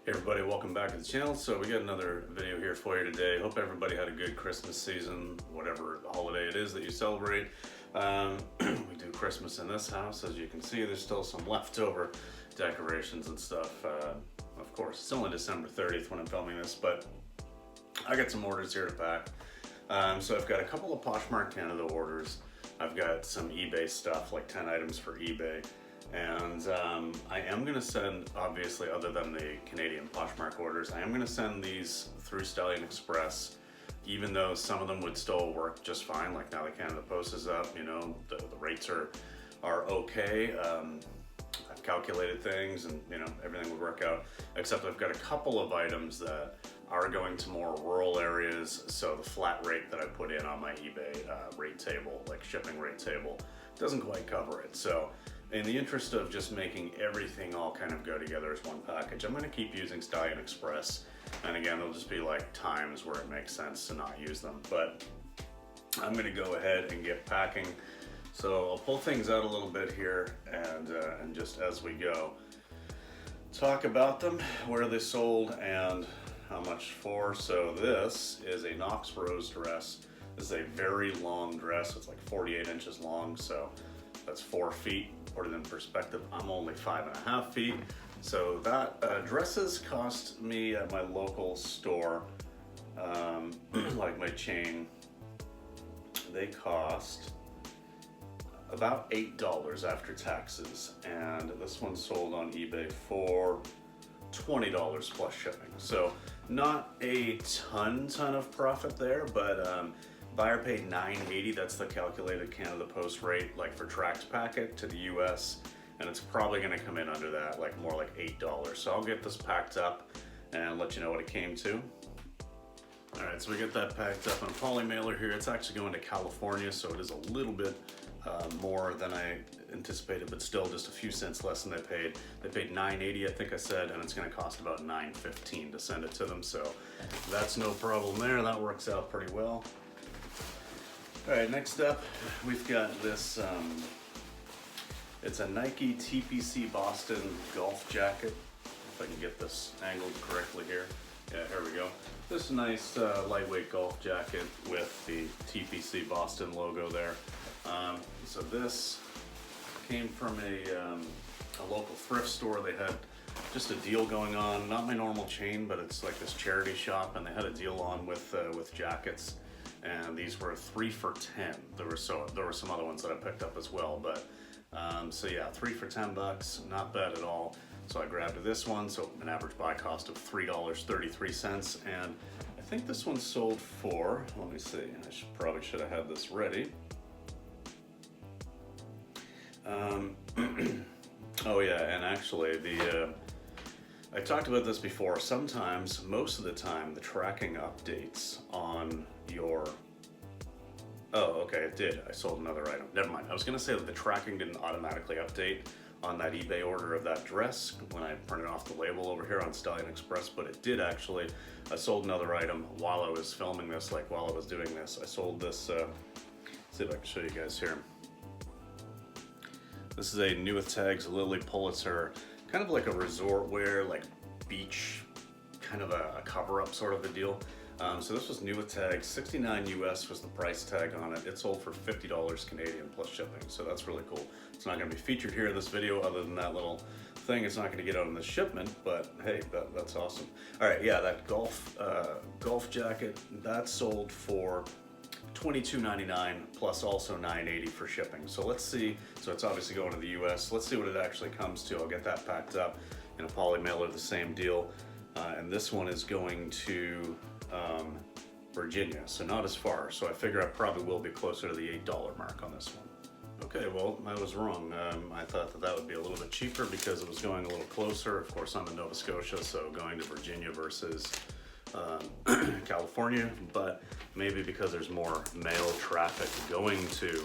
Hey everybody, welcome back to the channel. So we got another video here for you today. Hope everybody had a good Christmas season, whatever holiday it is that you celebrate. We do Christmas in this house. As you can see, there's still some leftover decorations and stuff. Of course, it's only December 30th when I'm filming this, but I got some orders here to pack. So I've got a couple of Poshmark Canada orders. I've got some eBay stuff, like 10 items for eBay. And I am going to send, obviously, other than the Canadian Poshmark orders, I am going to send these through Stallion Express, even though some of them would still work just fine. Like now the Canada Post is up, you know, the rates are okay. I've calculated things and, you know, everything would work out, except I've got a couple of items that are going to more rural areas, so the flat rate that I put in on my eBay rate table, like shipping rate table, doesn't quite cover it. So in the interest of just making everything all kind of go together as one package, I'm going to keep using Stallion Express. And again, there'll just be like times where it makes sense to not use them. But I'm going to go ahead and get packing. So I'll pull things out a little bit here and just as we go, talk about them, where they sold, and how much for. So this is a Knox Rose dress. This is a very long dress. It's like 48 inches long, so that's 4 feet. Put it in perspective, I'm only 5.5 feet. So that dresses cost me at my local store, like my chain, they cost about $8 after taxes. And this one sold on eBay for $20 plus shipping. So not a ton of profit there, but buyer paid $9.80, that's the calculated Canada Post rate, like for tracked packet to the US, and it's probably gonna come in under that, like more like $8. So I'll get this packed up and let you know what it came to. All right, so we get that packed up in a poly mailer here. It's actually going to California, so it is a little bit more than I anticipated, but still just a few cents less than they paid. They paid $9.80, I think I said, and it's gonna cost about $9.15 to send it to them. So that's no problem there, that works out pretty well. All right, next up, we've got this, it's a Nike TPC Boston golf jacket. If I can get this angled correctly here. Yeah, here we go. This nice lightweight golf jacket with the TPC Boston logo there. So this came from a local thrift store. They had just a deal going on, not my normal chain, but it's like this charity shop, and they had a deal on with jackets. And these were 3 for $10. There were some other ones that I picked up as well, but so yeah, 3 for $10, not bad at all. So I grabbed this one, so an average buy cost of $3.33, and I think this one sold for, let me see, I probably should have had this ready. Oh yeah, and actually I talked about this before. Sometimes, most of the time, the tracking updates on your, oh, okay, it did. I sold another item. Never mind. I was gonna say that the tracking didn't automatically update on that eBay order of that dress when I printed off the label over here on Stallion Express, but it did actually. I sold another item while I was filming this, like while I was doing this. I sold this, let's see if I can show you guys here. This is a New With Tags Lily Pulitzer, kind of like a resort wear, like beach, kind of a cover-up sort of a deal. So this was New With Tags, $69 US was the price tag on it. It sold for $50 Canadian plus shipping, so that's really cool. It's not gonna be featured here in this video other than that little thing. It's not gonna get out in the shipment, but hey, that's awesome. All right, yeah, that golf jacket, that sold for $22.99 plus also $9.80 for shipping. So let's see, so it's obviously going to the US. Let's see what it actually comes to. I'll get that packed up in a poly mailer, the same deal. And this one is going to Virginia, so not as far. So I figure I probably will be closer to the $8 mark on this one. Okay, well, I was wrong. I thought that would be a little bit cheaper because it was going a little closer. Of course, I'm in Nova Scotia, so going to Virginia versus California, but maybe because there's more mail traffic going to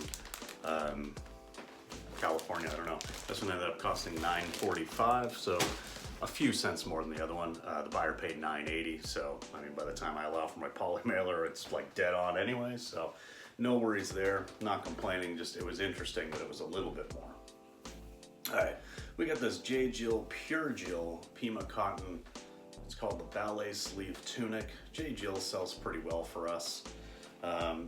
California, I don't know. This one ended up costing $9.45, so a few cents more than the other one. The buyer paid $9.80, so I mean, by the time I allow for my poly mailer, it's like dead on anyway, so no worries there. Not complaining, just it was interesting that it was a little bit more. All right, we got this J.Jill Pure Jill Pima Cotton It's called the ballet sleeve tunic. J.Jill sells pretty well for us.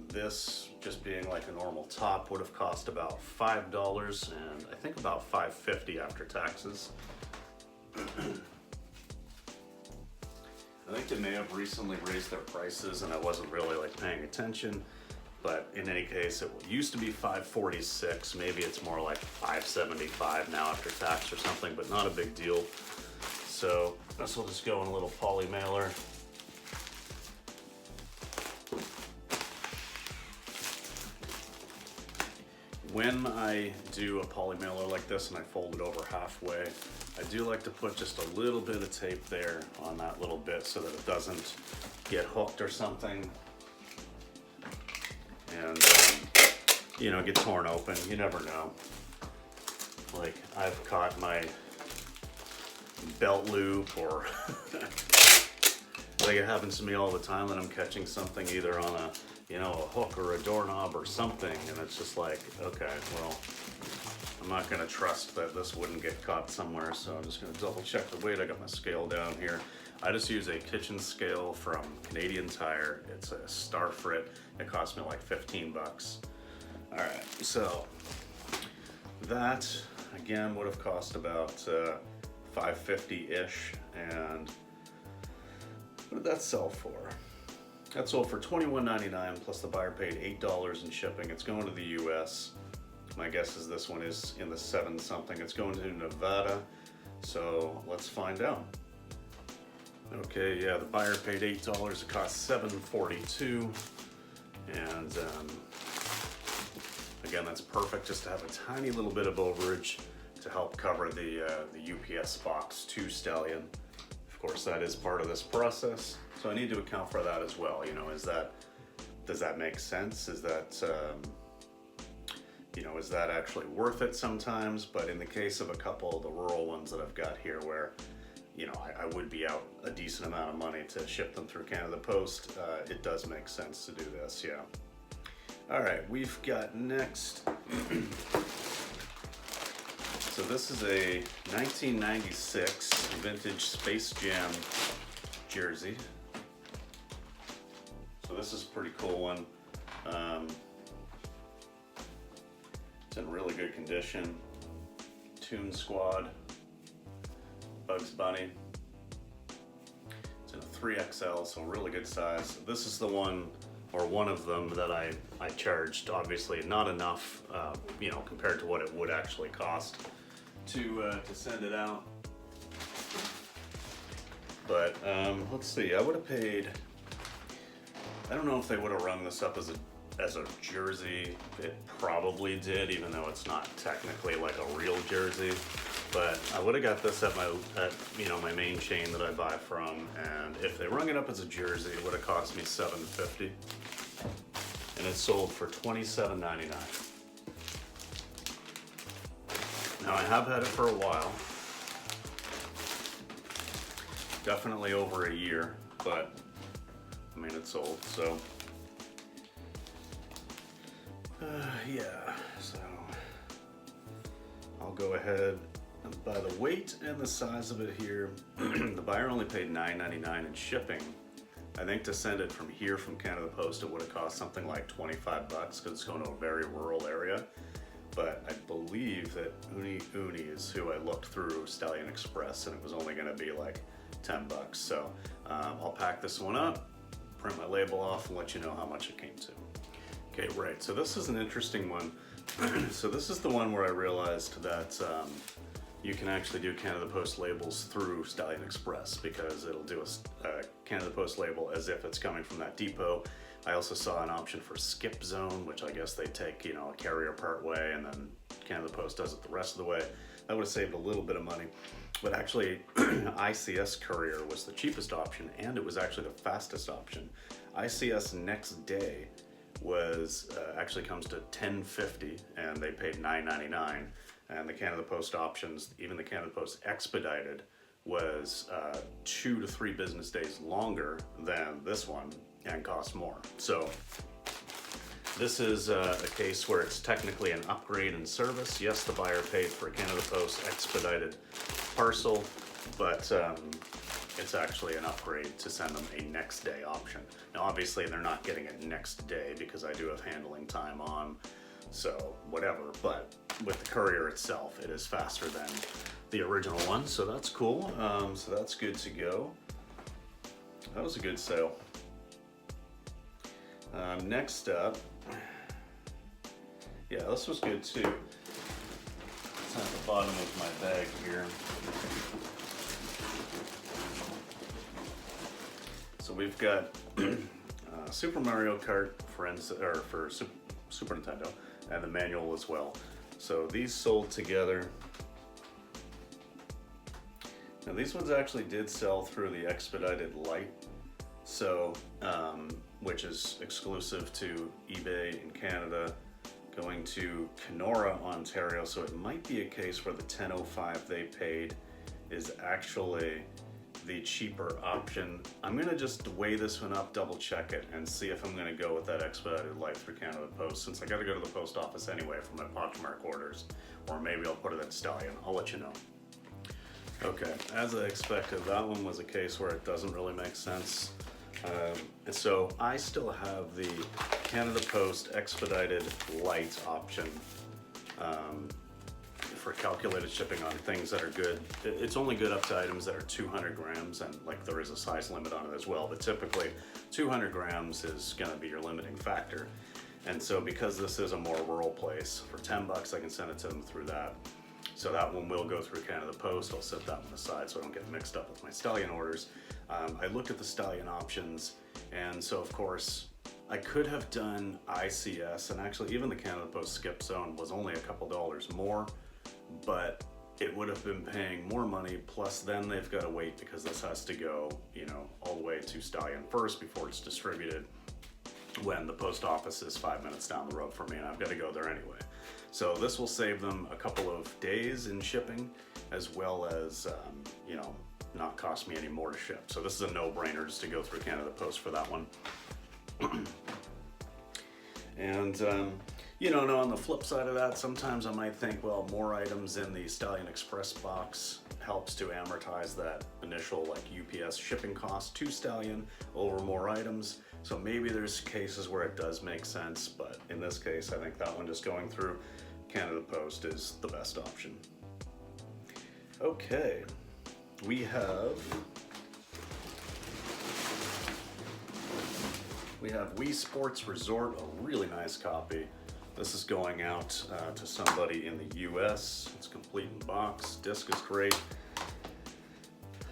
This, just being like a normal top, would have cost about $5, and I think about $5.50 after taxes. I think they may have recently raised their prices and I wasn't really like paying attention, but in any case, it used to be $5.46. Maybe it's more like $5.75 now after tax or something, but not a big deal. So this will just go in a little poly mailer. When I do a poly mailer like this and I fold it over halfway, I do like to put just a little bit of tape there on that little bit so that it doesn't get hooked or something and you know, get torn open. You never know. Like, I've caught my belt loop, or like, it happens to me all the time that I'm catching something either on a, you know, a hook or a doorknob or something, and it's just like, okay, well, I'm not gonna trust that this wouldn't get caught somewhere, so I'm just gonna double check the weight. I got my scale down here. I just use a kitchen scale from Canadian Tire. It's a Starfrit. It cost me like 15 bucks. All right, so that again would have cost about $5.50-ish, and what did that sell for? That sold for $21.99 plus the buyer paid $8 in shipping. It's going to the US. My guess is this one is in the 7-something. It's going to Nevada, so let's find out. Okay, yeah, the buyer paid $8. It cost $7.42, and again, that's perfect just to have a tiny little bit of overage to help cover the UPS box to Stallion. Of course, that is part of this process, so I need to account for that as well. You know, does that make sense? Is that you know, is that actually worth it sometimes? But in the case of a couple of the rural ones that I've got here, where you know, I would be out a decent amount of money to ship them through Canada Post, it does make sense to do this, yeah. All right, we've got next. So this is a 1996 vintage Space Jam jersey. So this is a pretty cool one. It's in really good condition. Toon Squad, Bugs Bunny. It's in a 3XL, so really good size. This is the one, or one of them, that I charged. Obviously not enough, you know, compared to what it would actually cost to send it out. But let's see, I would have paid, I don't know if they would have rung this up as a jersey. It probably did, even though it's not technically like a real jersey. But I would have got this at you know, my main chain that I buy from, and if they rung it up as a jersey, it would have cost me $7.50, and it sold for $27.99. Now I have had it for a while, definitely over a year, but I mean, it's sold, so yeah. So I'll go ahead. By the weight and the size of it here, the buyer only paid $9.99 in shipping. I think to send it from here from Canada Post, it would have cost something like 25 bucks because it's going to a very rural area. But I believe that Uni is who I looked through Stallion Express, and it was only going to be like 10 bucks. So I'll pack this one up, print my label off, and let you know how much it came to. Okay, right, so this is an interesting one. So this is the one where I realized that you can actually do Canada Post labels through Stallion Express, because it'll do a Canada Post label as if it's coming from that depot. I also saw an option for skip zone, which I guess they take, you know, a carrier part way and then Canada Post does it the rest of the way. That would have saved a little bit of money. But actually, ICS courier was the cheapest option, and it was actually the fastest option. ICS next day was actually comes to $10.50, and they paid $9.99. And the Canada Post options, even the Canada Post expedited, was 2 to 3 business days longer than this one and cost more. So this is a case where it's technically an upgrade in service. Yes, the buyer paid for a Canada Post expedited parcel, but it's actually an upgrade to send them a next day option. Now obviously they're not getting it next day because I do have handling time on, so whatever, but with the courier itself, it is faster than the original one, so that's cool. So that's good to go. That was a good sale. Next up, yeah, this was good too. It's at the bottom of my bag here. So we've got Super Mario Kart for Super Nintendo, and the manual as well. So these sold together. Now these ones actually did sell through the expedited light, so which is exclusive to eBay in Canada, going to Kenora, Ontario. So it might be a case where the $10.05 they paid is actually the cheaper option. I'm gonna just weigh this one up, double check it, and see if I'm gonna go with that expedited light through Canada Post, since I gotta go to the post office anyway for my Poshmark orders, or maybe I'll put it at Stallion. I'll let you know. Okay, as I expected, that one was a case where it doesn't really make sense. And so I still have the Canada Post expedited light option for calculated shipping on things that are good. It's only good up to items that are 200 grams, and like there is a size limit on it as well, but typically 200 grams is gonna be your limiting factor. And so because this is a more rural place, for 10 bucks I can send it to them through that. So that one will go through Canada Post. I'll set that one aside so I don't get mixed up with my Stallion orders. I looked at the Stallion options, and so of course I could have done ICS, and actually even the Canada Post skip zone was only a couple dollars more, but it would have been paying more money, plus then they've got to wait because this has to go, you know, all the way to Stallion first before it's distributed, when the post office is 5 minutes down the road from me, and I've got to go there anyway. So this will save them a couple of days in shipping, as well as, you know, not cost me any more to ship. So this is a no-brainer just to go through Canada Post for that one. And, you know, on the flip side of that, sometimes I might think, well, more items in the Stallion Express box helps to amortize that initial like UPS shipping cost to Stallion over more items. So maybe there's cases where it does make sense, but in this case, I think that one just going through Canada Post is the best option. Okay, we have Wii Sports Resort, a really nice copy. This is going out to somebody in the US. It's complete in box, disc is great.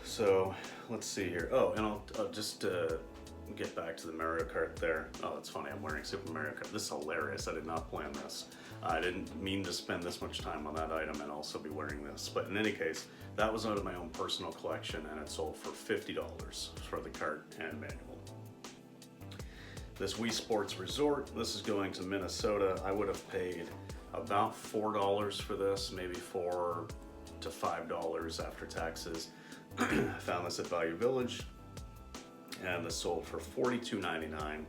So let's see here. Oh, and I'll just get back to the Mario Kart there. Oh, it's funny, I'm wearing Super Mario Kart. This is hilarious, I did not plan this. I didn't mean to spend this much time on that item and also be wearing this. But in any case, that was out of my own personal collection, and it sold for $50 for the cart and manual. This Wii Sports Resort, this is going to Minnesota. I would have paid about $4 for this, maybe $4 to $5 after taxes. I found this at Value Village, and this sold for $42.99,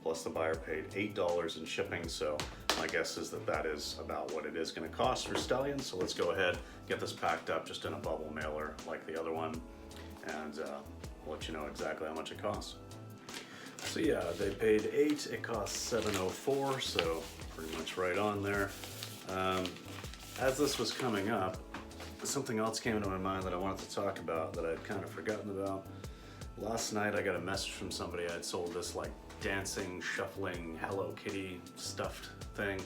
plus the buyer paid $8 in shipping. So my guess is that that is about what it is going to cost for Stallion. So let's go ahead, get this packed up just in a bubble mailer like the other one, and I'll let you know exactly how much it costs. So yeah, they paid $8, it cost $7.04, so pretty much right on there. As this was coming up, something else came into my mind that I wanted to talk about that I'd kind of forgotten about. Last night I got a message from somebody. I'd sold this like dancing, shuffling Hello Kitty stuffed thing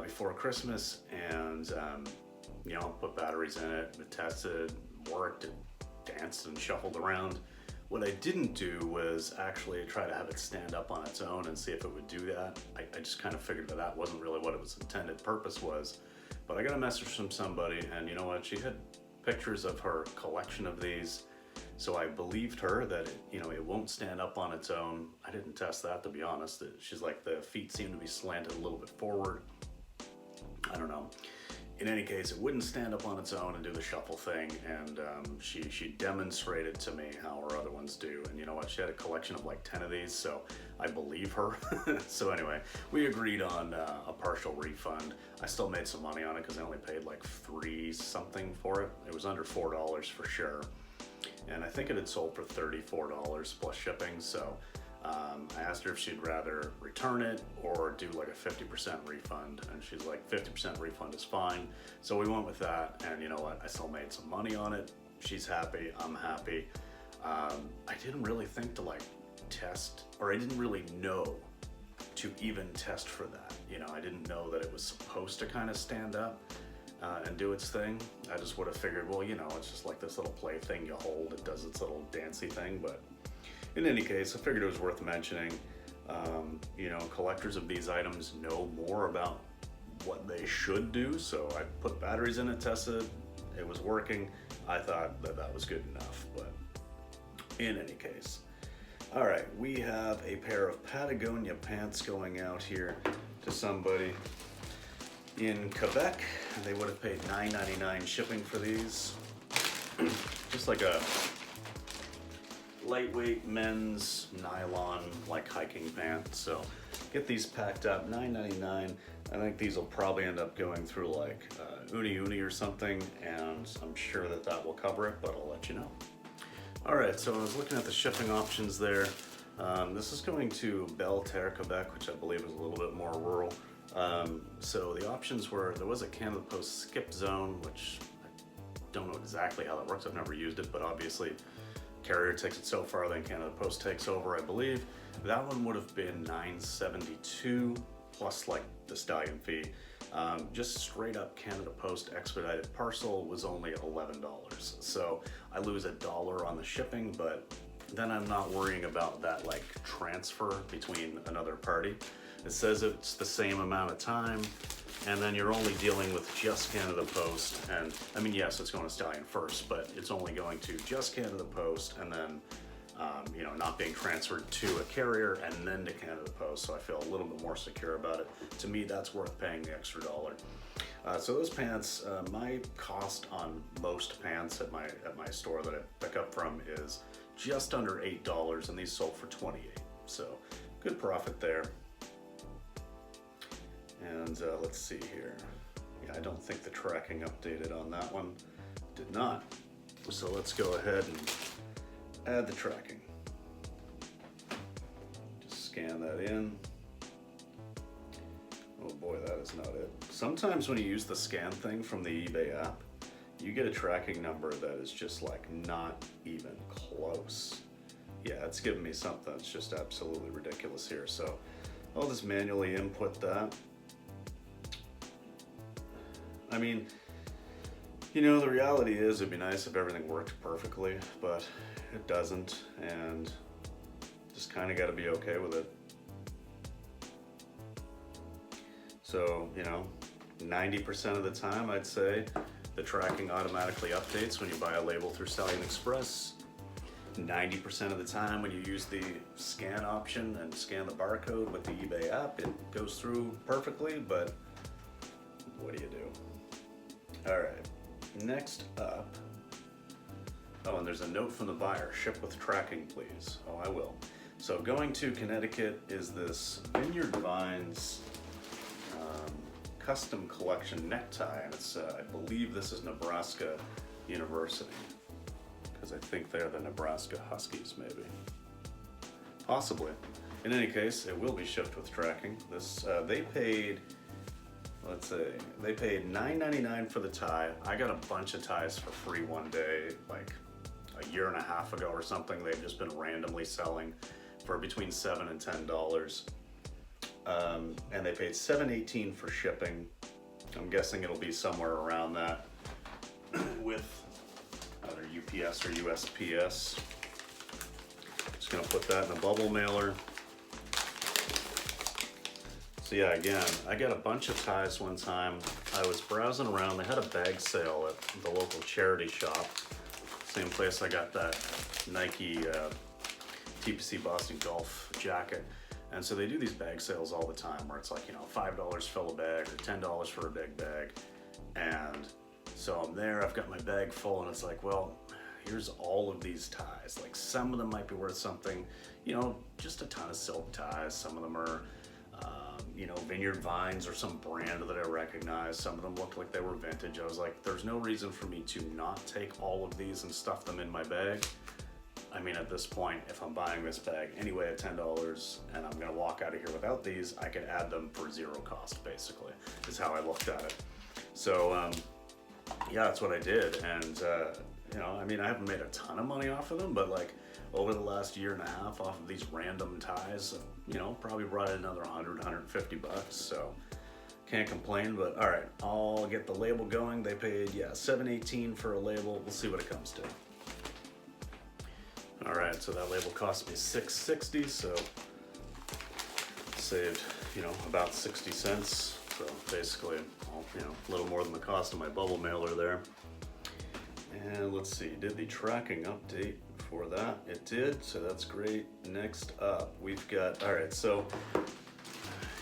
before Christmas, and you know, put batteries in it, it tested, worked, it danced and shuffled around. What I didn't do was actually try to have it stand up on its own and see if it would do that. I just kind of figured that that wasn't really what its intended purpose was. But I got a message from somebody, and you know what? She had pictures of her collection of these. So I believed her that it won't stand up on its own. I didn't test that, to be honest. She's like, the feet seem to be slanted a little bit forward. I don't know. In any case, it wouldn't stand up on its own and do the shuffle thing, and she demonstrated to me how her other ones do. And you know what? She had a collection of like 10 of these, so I believe her. So anyway, we agreed on a partial refund. I still made some money on it because I only paid like $3 something for it. It was under $4 for sure. and I think it had sold for $34 plus shipping. So I asked her if she'd rather return it or do like a 50% refund, and she's like 50% refund is fine. So we went with that, and you know what, I still made some money on it. She's happy, I'm happy. I didn't really think to like test, or I didn't really know to even test for that. You know, I didn't know that it was supposed to kind of stand up and do its thing. I just would have figured, well, you know, it's just like this little play thing you hold, it does its little dancey thing. But in any case, I figured it was worth mentioning. You know, collectors of these items know more about what they should do, so I put batteries in it, tested it was working. I thought that that was good enough. But in any case, all right, we have a pair of Patagonia pants going out here to somebody in Quebec. They would have paid $9.99 shipping for these. Just like a lightweight men's nylon like hiking pant. So get these packed up, $9.99. I think these will probably end up going through like Uni or something, and I'm sure that that will cover it, but I'll let you know. All right, so I was looking at the shipping options there. This is going to Belle-Terre, Quebec, which I believe is a little bit more rural. So the options were, there was a Canada Post skip zone, which I don't know exactly how that works. I've never used it, but obviously carrier takes it so far, then Canada Post takes over, I believe. That one would have been $9.72 plus like the Stallion fee. Just straight up Canada Post expedited parcel was only $11. So I lose $1 on the shipping, but then I'm not worrying about that like transfer between another party. It says it's the same amount of time, and then you're only dealing with just Canada Post. And I mean, yes, it's going to Stallion first, but it's only going to just Canada Post, and then you know, not being transferred to a carrier and then to Canada Post. So I feel a little bit more secure about it. To me, that's worth paying the extra $1. So those pants, my cost on most pants at my store that I pick up from is just under $8, and these sold for $28. So good profit there. And let's see here. Yeah, I don't think the tracking updated on that one. Did not. So let's go ahead and add the tracking. Just scan that in. Oh boy, that is not it. Sometimes when you use the scan thing from the eBay app, you get a tracking number that is just like not even close. Yeah, it's giving me something that's just absolutely ridiculous here. So I'll just manually input that. I mean, you know, the reality is it'd be nice if everything worked perfectly, but it doesn't, and just kind of got to be okay with it. So, you know, 90% of the time, I'd say the tracking automatically updates when you buy a label through Stallion Express. 90% of the time when you use the scan option and scan the barcode with the eBay app, it goes through perfectly, but what do you do? All right, next up. Oh, and there's a note from the buyer, ship with tracking, please. Oh, I will. So going to Connecticut is this Vineyard Vines custom collection necktie, and it's, I believe this is Nebraska University, because I think they're the Nebraska Huskies, maybe. Possibly. In any case, it will be shipped with tracking. This, they paid, let's see, they paid $9.99 for the tie. I got a bunch of ties for free one day, like a year and a half ago or something. They've just been randomly selling for between $7 and $10. And they paid $7.18 for shipping. I'm guessing it'll be somewhere around that with either UPS or USPS. Just gonna put that in a bubble mailer. So yeah, again, I got a bunch of ties one time. I was browsing around, they had a bag sale at the local charity shop. Same place I got that Nike TPC Boston Golf jacket. And so they do these bag sales all the time where it's like, you know, $5 fill a bag or $10 for a big bag. And so I'm there, I've got my bag full, and it's like, well, here's all of these ties. Like some of them might be worth something, you know, just a ton of silk ties. Some of them are Vineyard Vines or some brand that I recognize. Some of them looked like they were vintage. I was like, there's no reason for me to not take all of these and stuff them in my bag. I mean, at this point, if I'm buying this bag anyway at $10 and I'm gonna walk out of here without these, I could add them for zero cost, basically, is how I looked at it. So, yeah, that's what I did. And, I haven't made a ton of money off of them, but like over the last year and a half off of these random ties, probably brought in another 100, 150 bucks. So can't complain, but all right, I'll get the label going. They paid, $7.18 for a label. We'll see what it comes to. All right, so that label cost me $6.60, so saved, about 60 cents. So basically, a little more than the cost of my bubble mailer there. And let's see, did the tracking update for that? It did, so that's great. Next up, we've got, all right, so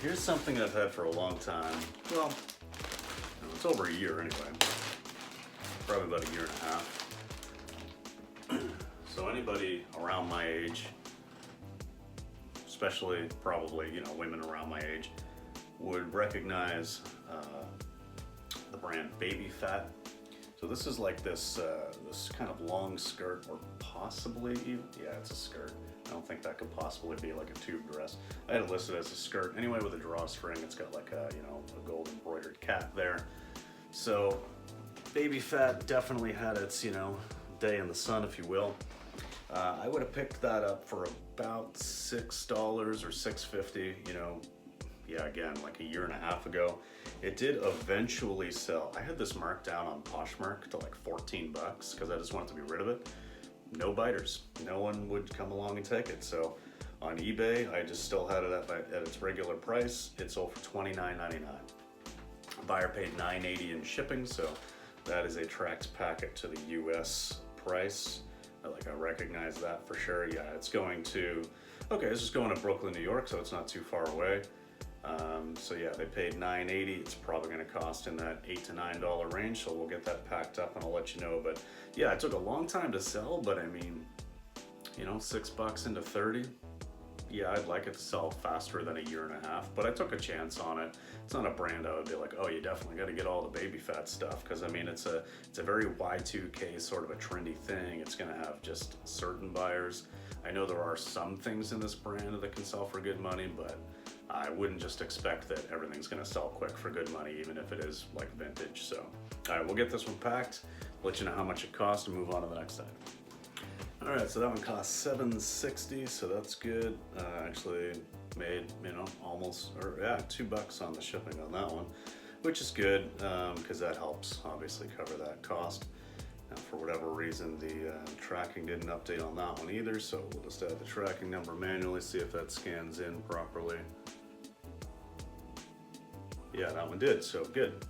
here's something I've had for a long time. Well, it's over a year anyway, probably about a year and a half. So anybody around my age, especially probably, women around my age, would recognize the brand Baby Phat. So this is like this kind of long skirt, or possibly even, it's a skirt. I don't think that could possibly be like a tube dress. I had it listed as a skirt. Anyway, with a drawstring, it's got like a gold embroidered cat there. So Baby Phat definitely had its, day in the sun, if you will. I would have picked that up for about $6 or $6.50, again, like a year and a half ago. It did eventually sell. I had this marked down on Poshmark to like 14 bucks because I just wanted to be rid of it. No biters. No one would come along and take it. So on eBay, I just still had it at its regular price. It sold for $29.99. Buyer paid $9.80 in shipping, so that is a tracked packet to the US price. I recognize that for sure. Yeah, it's going to, this is going to Brooklyn, New York, so it's not too far away. So yeah, they paid $9.80. It's probably going to cost in that $8 to $9 range, so we'll get that packed up and I'll let you know. But yeah, it took a long time to sell, but I mean, $6 into 30. Yeah, I'd like it to sell faster than a year and a half, but I took a chance on it. It's not a brand I would be like, oh, you definitely got to get all the Baby Phat stuff, because I mean, it's a very Y2K sort of a trendy thing. It's going to have just certain buyers. I know there are some things in this brand that can sell for good money, but I wouldn't just expect that everything's going to sell quick for good money, even if it is like vintage. So, all right, we'll get this one packed, let you know how much it costs, and move on to the next item. All right, so that one cost $7.60, so that's good. Actually made, almost, $2 on the shipping on that one, which is good, because that helps obviously cover that cost. Now, for whatever reason, the tracking didn't update on that one either, so we'll just add the tracking number manually, see if that scans in properly. Yeah, that one did, so good.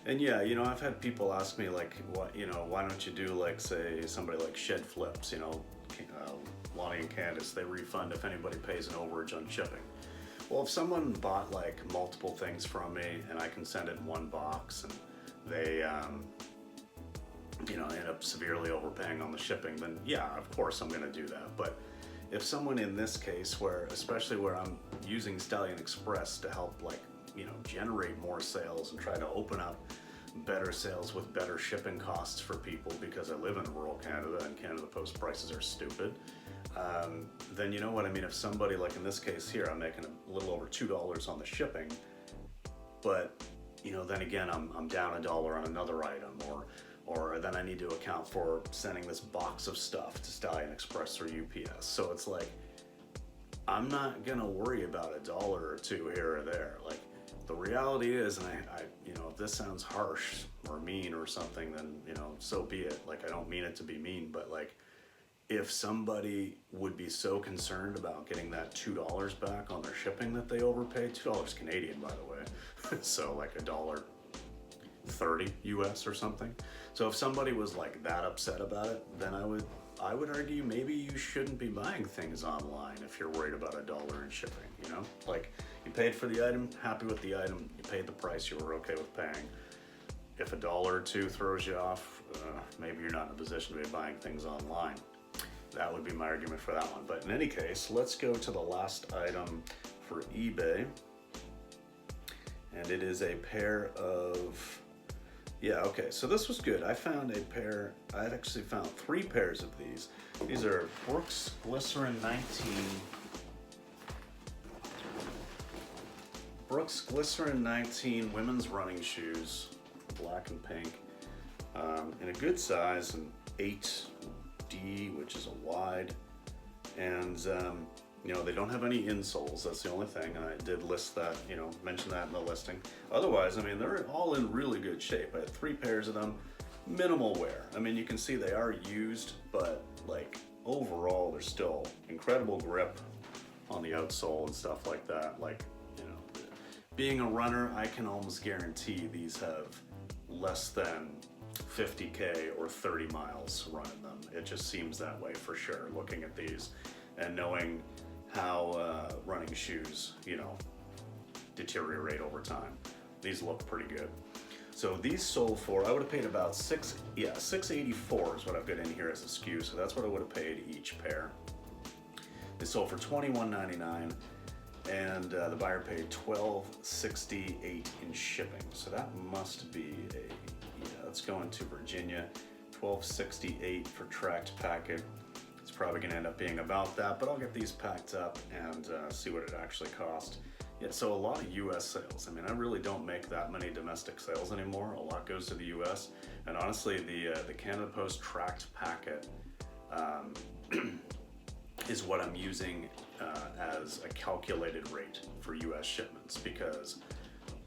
And yeah, I've had people ask me like, what, why don't you do like, say, somebody like Shed Flips, Lonnie and Candace, they refund if anybody pays an overage on shipping. Well, if someone bought like multiple things from me and I can send it in one box and they, end up severely overpaying on the shipping, then yeah, of course I'm gonna do that. But if someone in this case, especially where I'm using Stallion Express to help generate more sales and try to open up better sales with better shipping costs for people, because I live in rural Canada and Canada Post prices are stupid, then you know what I mean? If somebody, like in this case here, I'm making a little over $2 on the shipping, but then again, I'm down $1 on another item, or then I need to account for sending this box of stuff to Stallion Express or UPS. So it's like, I'm not gonna worry about $1 or $2 here or there. Like, the reality is, and I if this sounds harsh or mean or something, then so be it. Like, I don't mean it to be mean, but like, if somebody would be so concerned about getting that $2 back on their shipping that they overpaid, $2 Canadian, by the way, so like $1.30 US or something. So if somebody was like that upset about it, then I would argue maybe you shouldn't be buying things online if you're worried about $1 in shipping, Like, you paid for the item, happy with the item, you paid the price, you were okay with paying. If $1 or $2 throws you off, maybe you're not in a position to be buying things online. that would be my argument for that one. But in any case, let's go to the last item for eBay. And it is a pair of, yeah, okay, so this was good. I found a pair, I actually found 3 pairs of these. These are Brooks Glycerin 19 women's running shoes, black and pink, in a good size, an 8D, which is a wide, and you know, they don't have any insoles, that's the only thing, and I did list that, you know, mention that in the listing. Otherwise, I mean, they're all in really good shape. I had 3 pairs of them, minimal wear. I mean, you can see they are used, but like overall, they're still incredible grip on the outsole and stuff like that. Like, you know, being a runner, I can almost guarantee these have less than 50K or 30 miles running them. It just seems that way for sure, looking at these and knowing how running shoes, you know, deteriorate over time. These look pretty good. So these sold for, I would have paid about $684 is what I've got in here as a SKU, so that's what I would have paid each pair. They sold for $21.99, and the buyer paid $12.68 in shipping. So that must be a, yeah, that's going to Virginia, $12.68 for tracked packet. It's probably gonna end up being about that, but I'll get these packed up and see what it actually cost. Yeah, so a lot of US sales. I mean, I really don't make that many domestic sales anymore. A lot goes to the US, and honestly, the Canada Post tracked packet is what I'm using as a calculated rate for US shipments, because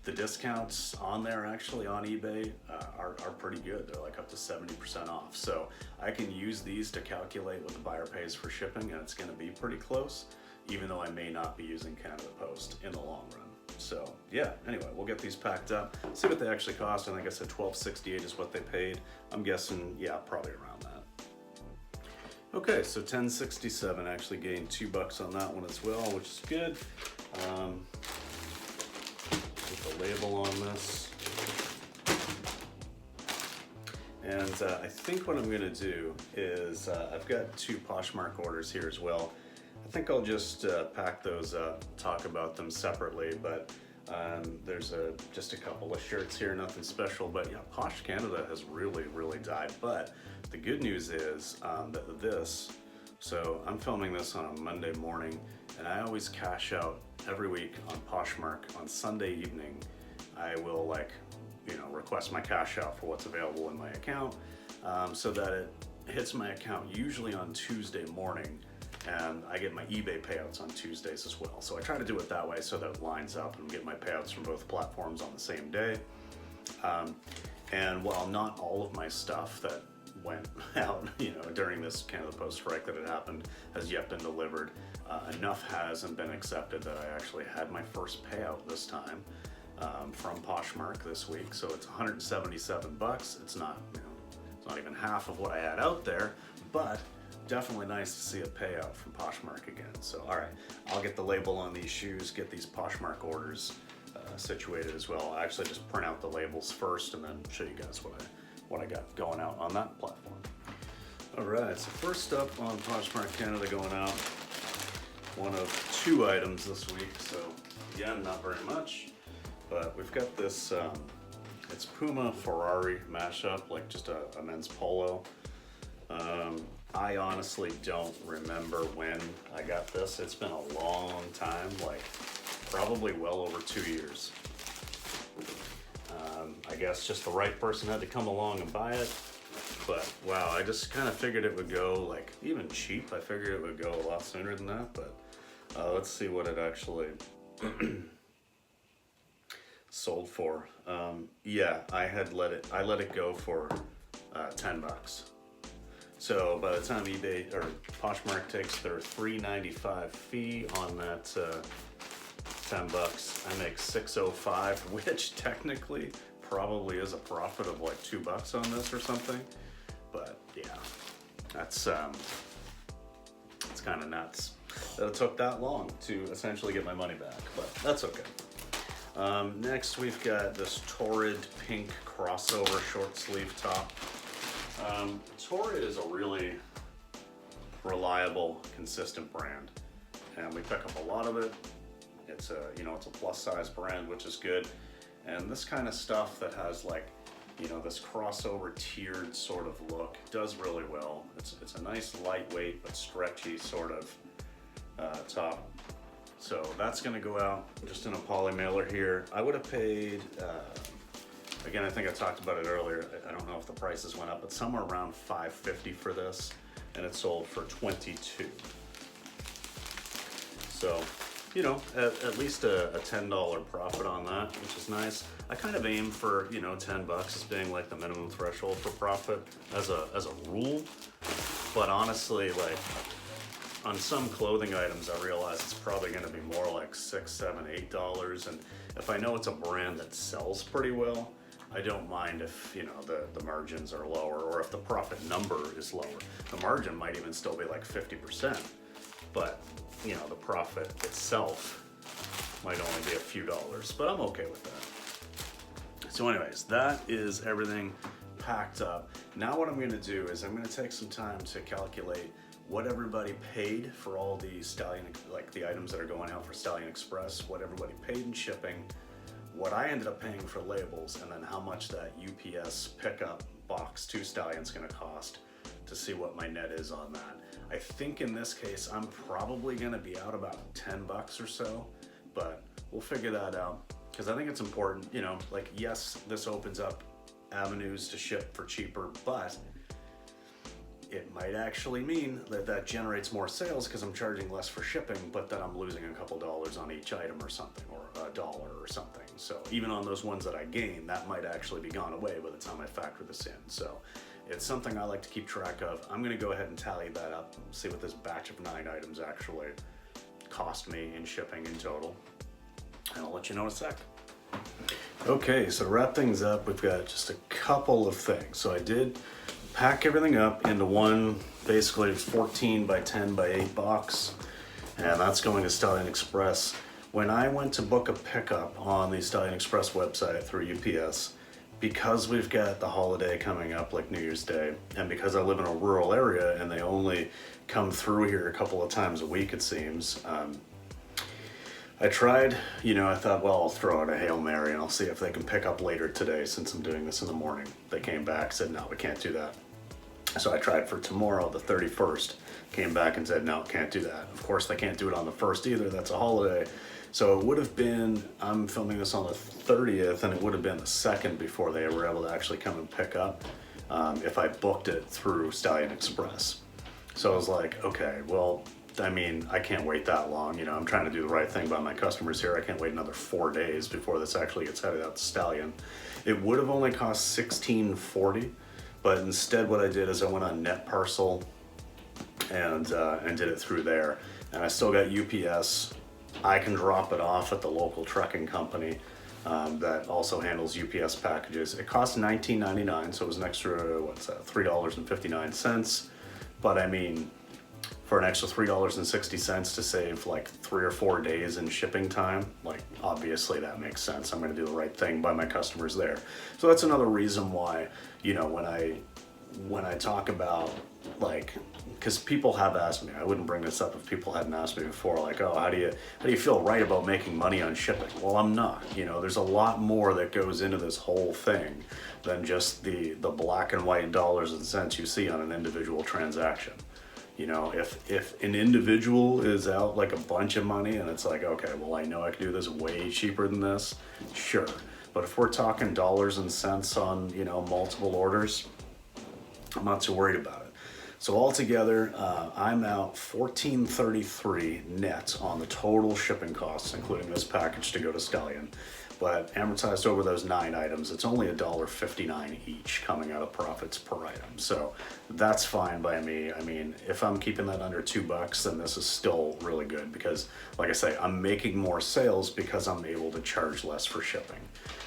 the discounts on there actually on eBay are pretty good. They're like up to 70% off. So I can use these to calculate what the buyer pays for shipping, and it's gonna be pretty close, even though I may not be using Canada Post in the long run. So yeah, anyway, we'll get these packed up, see what they actually cost. And like I said, $12.68 is what they paid. I'm guessing, yeah, probably around that. Okay, so $10.67, actually gained $2 on that one as well, which is good. Put the label on this. And I think what I'm gonna do is, I've got 2 Poshmark orders here as well. I think I'll just pack those up, talk about them separately, but there's just a couple of shirts here, nothing special, but yeah, Posh Canada has really, really died. But the good news is that this, so I'm filming this on a Monday morning, and I always cash out every week on Poshmark on Sunday evening. I will, like, you know, request my cash out for what's available in my account, so that it hits my account usually on Tuesday morning, and I get my eBay payouts on Tuesdays as well. So I try to do it that way so that it lines up and get my payouts from both platforms on the same day. And while not all of my stuff that went out, you know, during this Canada Post strike that had happened has yet been delivered, enough hasn't been accepted that I actually had my first payout this time from Poshmark this week. So it's $177. It's not, you know, it's not even half of what I had out there, but definitely nice to see a payout from Poshmark again. So all right, I'll get the label on these shoes, get these Poshmark orders situated as well. I actually just print out the labels first and then show you guys what I got going out on that platform. All right, so first up on Poshmark Canada going out, one of 2 items this week. So again, not very much, but we've got this, it's Puma Ferrari mashup, like just a men's polo. I honestly don't remember when I got this. It's been a long time, like probably well over 2 years. I guess just the right person had to come along and buy it. But wow, I just kind of figured it would go, like, even cheap. I figured it would go a lot sooner than that, but let's see what it actually sold for. Yeah, I let it go for $10. So by the time eBay or Poshmark takes their $3.95 fee on that $10, I make $6.05, which technically probably is a profit of like $2 on this or something. But yeah, that's it's kind of nuts that it took that long to essentially get my money back, but that's okay. Next we've got this Torrid pink crossover short sleeve top. Torrid is a really reliable, consistent brand. And we pick up a lot of it. It's a, it's a plus size brand, which is good. And this kind of stuff that has like, this crossover tiered sort of look does really well. It's a nice lightweight but stretchy sort of top. So that's gonna go out just in a poly mailer here. I would have paid, again, I think I talked about it earlier. I don't know if the prices went up, but somewhere around $5.50 for this, and it sold for $22. So, at least a $10 profit on that, which is nice. I kind of aim for, $10 as being like the minimum threshold for profit as a rule. But honestly, like on some clothing items, I realize it's probably going to be more like $6, $7, $8. And if I know it's a brand that sells pretty well, I don't mind if, the margins are lower, or if the profit number is lower. The margin might even still be like 50%, but the profit itself might only be a few dollars, but I'm okay with that. So anyways, that is everything packed up. Now what I'm gonna do is I'm gonna take some time to calculate what everybody paid for all the Stallion, like the items that are going out for Stallion Express, what everybody paid in shipping, what I ended up paying for labels, and then how much that UPS pickup box to Stallion's gonna cost, to see what my net is on that. I think in this case, I'm probably gonna be out about $10 or so, but we'll figure that out, because I think it's important, like, yes, this opens up avenues to ship for cheaper, but it might actually mean that generates more sales because I'm charging less for shipping, but then I'm losing a couple dollars on each item or something, or $1 or something. So even on those ones that I gain, that might actually be gone away by the time I factor this in. So it's something I like to keep track of. I'm gonna go ahead and tally that up, see what this batch of 9 items actually cost me in shipping in total, and I'll let you know in a sec. Okay, so to wrap things up, we've got just a couple of things. So I did pack everything up into one, basically 14 by 10 by 8 box, and that's going to Stallion Express. When I went to book a pickup on the Stallion Express website through UPS, because we've got the holiday coming up like New Year's Day, and because I live in a rural area and they only come through here a couple of times a week, it seems, I tried, I thought, well, I'll throw out a Hail Mary and I'll see if they can pick up later today since I'm doing this in the morning. They came back, said, no, we can't do that. So I tried for tomorrow, the 31st, came back and said, no, can't do that. Of course, they can't do it on the 1st either, that's a holiday. So it would have been, I'm filming this on the 30th, and it would have been the 2nd before they were able to actually come and pick up if I booked it through Stallion Express. So I was like, okay, well, I mean, I can't wait that long. I'm trying to do the right thing by my customers here. I can't wait another 4 days before this actually gets headed out to Stallion. It would have only cost $16.40, but instead what I did is I went on Net Parcel and did it through there. And I still got UPS. I can drop it off at the local trucking company that also handles UPS packages. It cost $19.99, so it was an extra, $3.59. But I mean, for an extra $3.60 to save like 3 or 4 days in shipping time, like obviously that makes sense. I'm gonna do the right thing by my customers there. So that's another reason why, when I talk about, like, because people have asked me, I wouldn't bring this up if people hadn't asked me before, like, oh, how do you feel right about making money on shipping? Well, I'm not. There's a lot more that goes into this whole thing than just the black and white dollars and cents you see on an individual transaction. If an individual is out like a bunch of money and it's like, okay, well, I know I can do this way cheaper than this, sure. But if we're talking dollars and cents on, multiple orders, I'm not too worried about it. So altogether, I'm out $14.33 net on the total shipping costs, including this package to go to Stallion. But amortized over those 9 items, it's only $1.59 each coming out of profits per item. So that's fine by me. I mean, if I'm keeping that under $2, then this is still really good because, like I say, I'm making more sales because I'm able to charge less for shipping.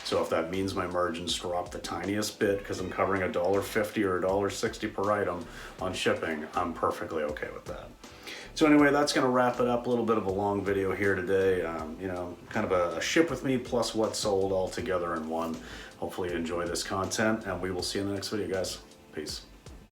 So if that means my margins drop the tiniest bit because I'm covering $1.50 or $1.60 per item on shipping, I'm perfectly okay with that. So anyway, that's going to wrap it up. A little bit of a long video here today. Kind of a ship with me plus what sold all together in one. Hopefully you enjoy this content, and we will see you in the next video, guys. Peace.